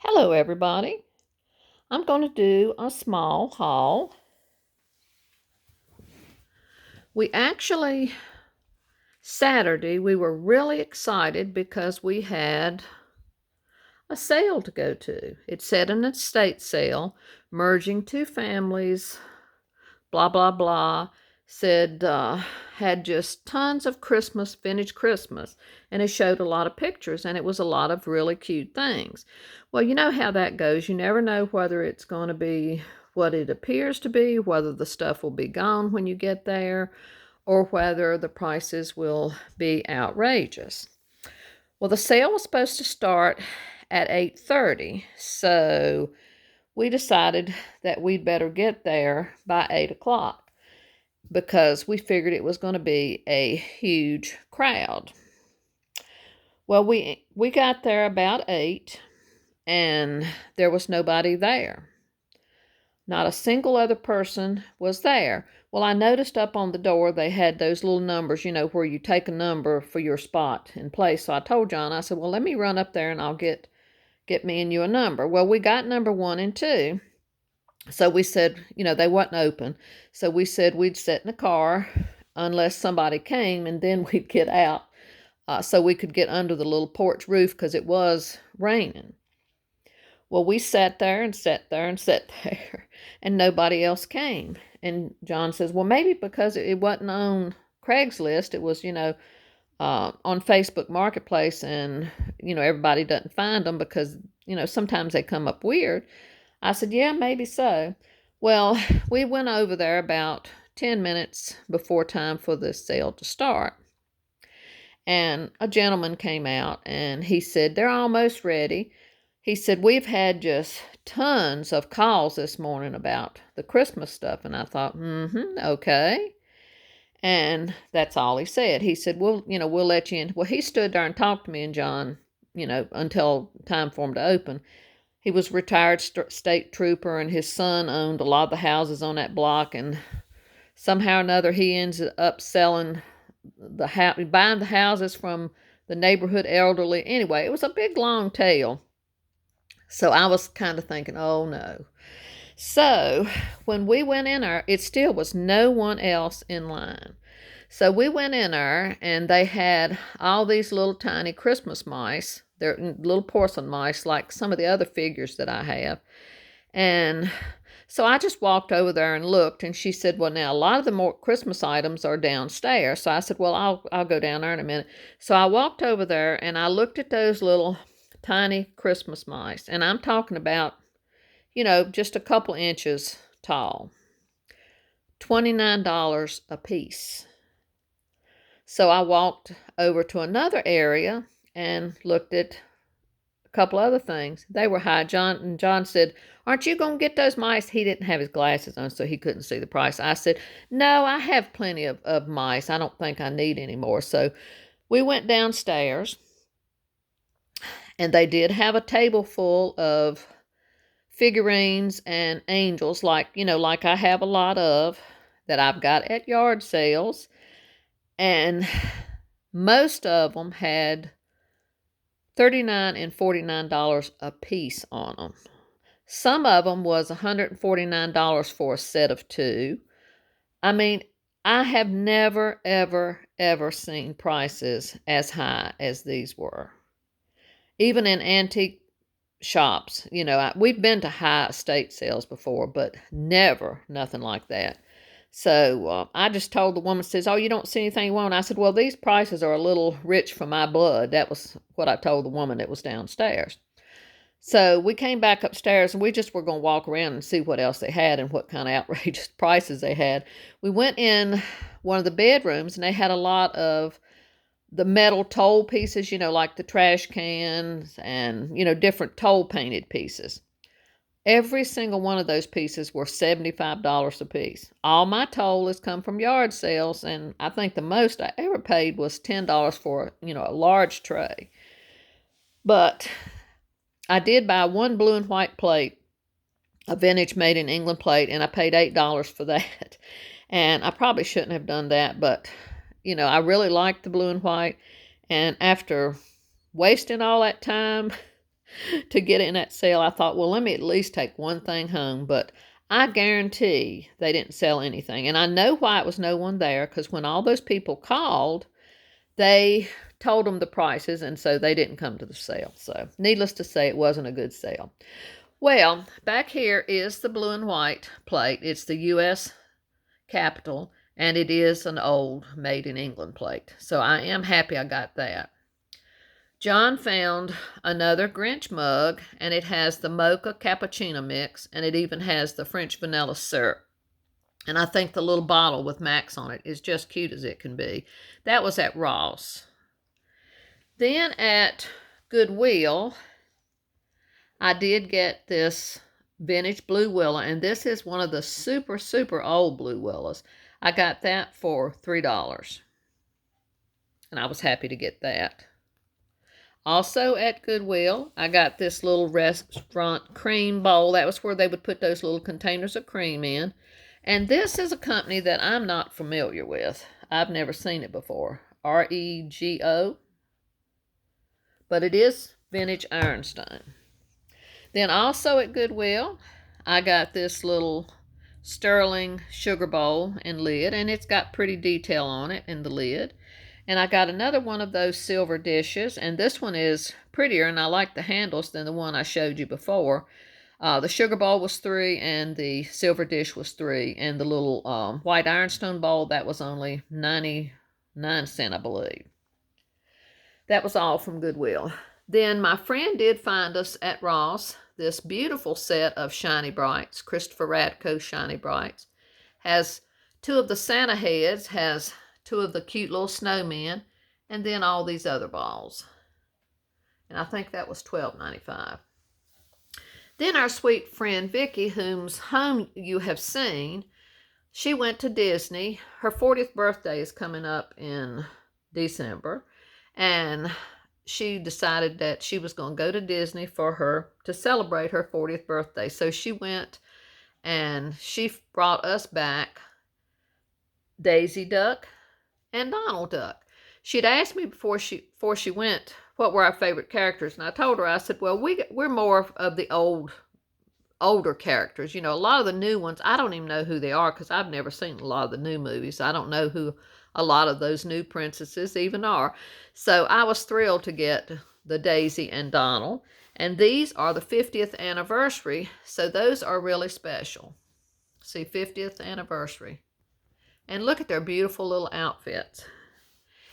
Hello everybody. I'm going to do a small haul. Saturday, we were really excited because we had a sale to go to. It said an estate sale, merging two families, blah, blah, blah. Said, had just tons of vintage Christmas. And it showed a lot of pictures and it was a lot of really cute things. Well, you know how that goes. You never know whether it's going to be what it appears to be, whether the stuff will be gone when you get there, or whether the prices will be outrageous. Well, the sale was supposed to start at 8:30, so we decided that we'd better get there by 8 o'clock because we figured it was going to be a huge crowd. Well, we got there about 8 and there was nobody there. Not a single other person was there. Well, I noticed up on the door they had those little numbers, where you take a number for your spot in place. So I told John, I said, well, let me run up there and I'll get me and you a number. Well, we got number 1 and 2. So we said, they wasn't open. So we said we'd sit in the car unless somebody came, and then we'd get out so we could get under the little porch roof because it was raining. Well, we sat there and sat there and sat there, and nobody else came. And John says, well, maybe because it wasn't on Craigslist. It was, on Facebook Marketplace, and, everybody doesn't find them because, sometimes they come up weird. I said, yeah, maybe so. Well, we went over there about 10 minutes before time for the sale to start. And a gentleman came out and he said, they're almost ready. He said, we've had just tons of calls this morning about the Christmas stuff. And I thought, okay. And that's all he said. He said, well, we'll let you in. Well, he stood there and talked to me and John, until time for him to open. He was a retired state trooper, and his son owned a lot of the houses on that block. And somehow or another, he ends up selling buying the houses from the neighborhood elderly. Anyway, it was a big, long tale. So I was kind of thinking, oh no. So when we went in there, it still was no one else in line. So we went in there, and they had all these little tiny Christmas mice. They're little porcelain mice, like some of the other figures that I have. And so I just walked over there and looked, and she said, well, now a lot of the more Christmas items are downstairs. So I said, well, I'll go down there in a minute. So I walked over there, and I looked at those little tiny Christmas mice. And I'm talking about, just a couple inches tall. $29 a piece. So I walked over to another area and looked at a couple other things. They were high. John said, aren't you going to get those mice? He didn't have his glasses on, so he couldn't see the price. I said, no, I have plenty of mice. I don't think I need any more. So we went downstairs, and they did have a table full of figurines and angels, like I have a lot of that I've got at yard sales. And most of them had $39 and $49 a piece on them. Some of them was $149 for a set of 2. I mean, I have never, ever, ever seen prices as high as these were. Even in antique shops, we've been to high estate sales before, but never nothing like that. So I just told the woman, says, oh, you don't see anything you want? I said, well, these prices are a little rich for my blood. That was what I told the woman that was downstairs. So we came back upstairs, and we just were going to walk around and see what else they had and what kind of outrageous prices they had. We went in one of the bedrooms, and they had a lot of the metal toll pieces, like the trash cans and, different toll painted pieces. Every single one of those pieces were $75 a piece. All my toll has come from yard sales, and I think the most I ever paid was $10 for, a large tray. But I did buy one blue and white plate, a vintage made in England plate, and I paid $8 for that. And I probably shouldn't have done that, but, I really liked the blue and white. And after wasting all that time to get in that sale. I thought, well, let me at least take one thing home. But I guarantee they didn't sell anything. And I know why it was no one there, because when all those people called, they told them the prices, and so they didn't come to the sale. So needless to say, it wasn't a good sale. Well, back here is the blue and white plate. It's the U.S. Capitol, and it is an old Made in England plate. So I am happy I got that. John found another Grinch mug, and it has the mocha cappuccino mix, and it even has the French vanilla syrup. And I think the little bottle with Max on it is just cute as it can be. That was at Ross. Then at Goodwill, I did get this vintage blue Willa, and this is one of the super, super old blue Willas. I got that for $3, and I was happy to get that. Also at Goodwill, I got this little restaurant cream bowl. That was where they would put those little containers of cream in. And this is a company that I'm not familiar with. I've never seen it before. REGO. But it is vintage ironstone. Then also at Goodwill, I got this little sterling sugar bowl and lid. And it's got pretty detail on it in the lid. And I got another one of those silver dishes, and this one is prettier, and I like the handles than the one I showed you before. The sugar bowl was $3, and the silver dish was $3, and the little white ironstone bowl, that was only 99 cents, I believe. That was all from Goodwill. Then my friend did find us at Ross this beautiful set of Shiny Brights, Christopher Radko Shiny Brights. Has two of the Santa heads, has two of the cute little snowmen, and then all these other balls. And I think that was $12.95. Then our sweet friend Vicky, whose home you have seen, she went to Disney. Her 40th birthday is coming up in December, and she decided that she was going to go to Disney to celebrate her 40th birthday. So she went, and she brought us back Daisy Duck and Donald Duck. She'd asked me before she went what were our favorite characters, and I told her, I said, well, we're more of the older characters. You know, a lot of the new ones, I don't even know who they are because I've never seen a lot of the new movies. I don't know who a lot of those new princesses even are. So I was thrilled to get the Daisy and Donald, and these are the 50th anniversary, so those are really special. See, 50th anniversary. And look at their beautiful little outfits.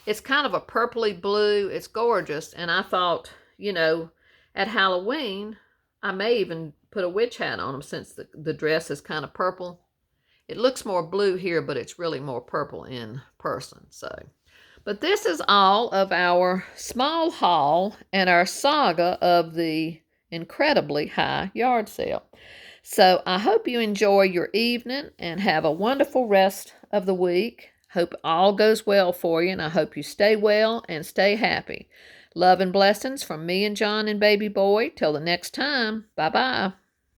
It's kind of a purpley blue. It's gorgeous. And I thought, you know, at Halloween, I may even put a witch hat on them since the dress is kind of purple. It looks more blue here, but it's really more purple in person. But this is all of our small haul and our saga of the incredibly high yard sale. So I hope you enjoy your evening and have a wonderful rest of the week. Hope all goes well for you, and I hope you stay well and stay happy. Love and blessings from me and John and baby boy. Till the next time, bye-bye.